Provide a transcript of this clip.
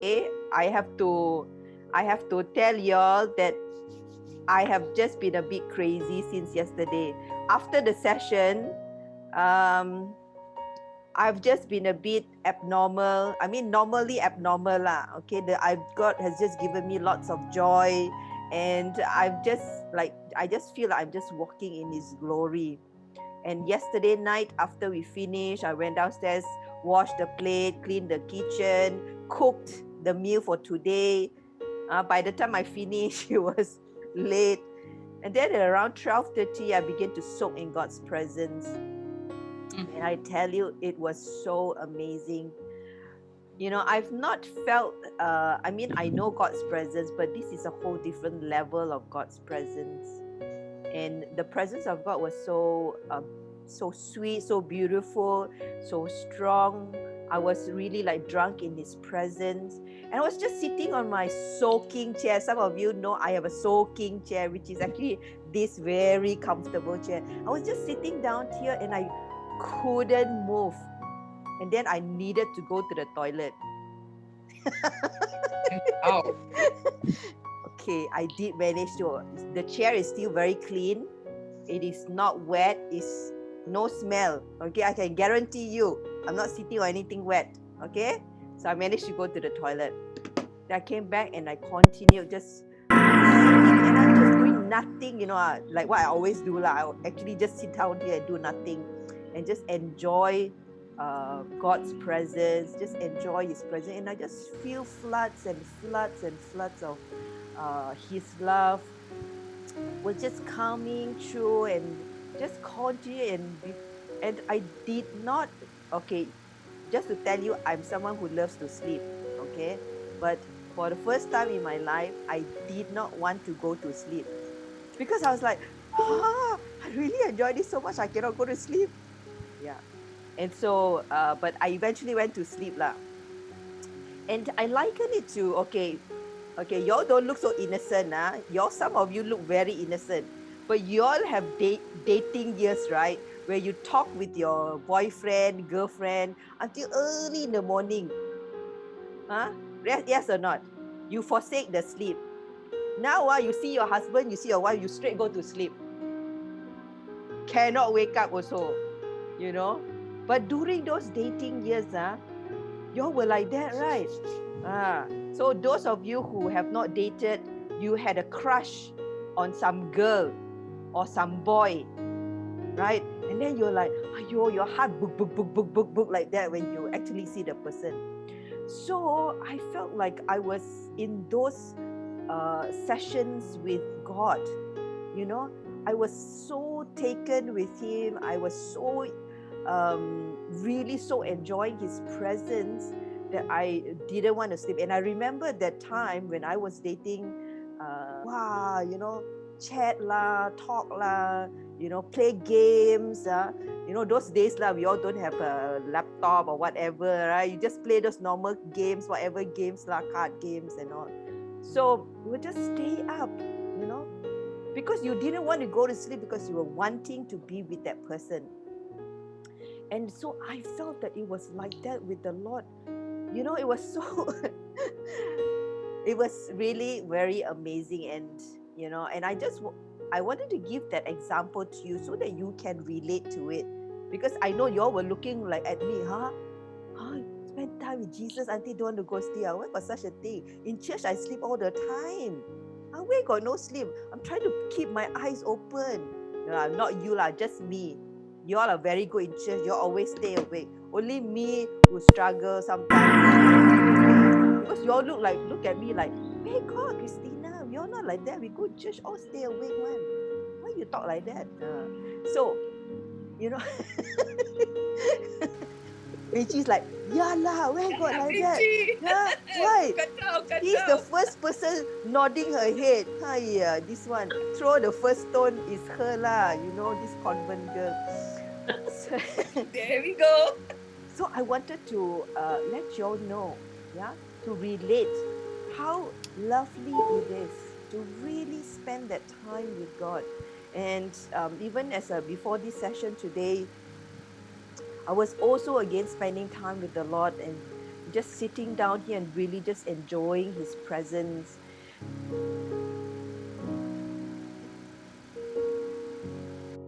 I have to tell y'all that I have just been a bit crazy since yesterday. After the session, um, I've just been a bit abnormal. I mean, normally abnormal lah. Okay, God has just given me lots of joy, and I just feel like I'm just walking in His glory. And yesterday night, after we finished, I went downstairs, washed the plate, cleaned the kitchen, cooked the meal for today. By the time I finished, it was late. And then at around 12:30, I began to soak in God's presence. And I tell you, it was so amazing. You know, I've not felt, I know God's presence, but this is a whole different level of God's presence. And the presence of God was so sweet, so beautiful, so strong. I was really like drunk in His presence. And I was just sitting on my soaking chair. Some of you know I have a soaking chair, which is actually this very comfortable chair. I was just sitting down here and I couldn't move. And then I needed to go to the toilet. Oh. Okay, I did manage to. The chair is still very clean. It is not wet. It's no smell. Okay, I can guarantee you, I'm not sitting on anything wet. Okay, so I managed to go to the toilet. Then I came back and I continued just sitting and I'm just doing nothing. You know, like what I always do lah. I actually just sit down here and do nothing, and just enjoy God's presence. Just enjoy His presence, and I just feel floods and floods and floods of His love was just coming through and just continue and I did not. Okay, just to tell you, I'm someone who loves to sleep. Okay, but for the first time in my life, I did not want to go to sleep because I was like, I really enjoyed this so much, I cannot go to sleep. Yeah. And so but I eventually went to sleep lah. And I liken it to, okay, y'all don't look so innocent. Some of you look very innocent. But you all have dating years, right? Where you talk with your boyfriend, girlfriend until early in the morning. Huh? Yes or not? You forsake the sleep. Now you see your husband, you see your wife, you straight go to sleep. Cannot wake up also, you know. But during those dating years, y'all were like that, right? So those of you who have not dated, you had a crush on some girl or some boy, right? And then you're like, your heart book like that when you actually see the person. So I felt like I was in those sessions with God. You know, I was so taken with Him. I was so really so enjoying His presence that I didn't want to sleep. And I remember that time when I was dating, you know, chat lah, talk lah, you know, play games. You know, those days lah, we all don't have a laptop or whatever, right? You just play those normal games, whatever games lah, card games and all. So we just stay up, you know, because you didn't want to go to sleep because you were wanting to be with that person. And so I felt that it was like that with the Lord. You know, it was so, it was really very amazing. And, you know, and I wanted to give that example to you so that you can relate to it. Because I know you all were looking like at me, spend time with Jesus until don't want to go sleep. Where got such a thing? In church, I sleep all the time. Where got no sleep? I'm trying to keep my eyes open. No, not you lah, just me. You all are very good in church. You all always stay awake. Only me who struggle sometimes. Because you all look at me like, hey God, Christina, we all not like that. We go to church, all stay awake, man. Why you talk like that? So, you know, and she's like, yeah lah, where got like that? Yeah, why? He's the first person nodding her head. Hiya, this one, throw the first stone is her lah. You know, this convent girl. So, There we go. So I wanted to let you all know, yeah, to relate how lovely it is to really spend that time with God. And even as before this session today, I was also again spending time with the Lord, and just sitting down here and really just enjoying his presence.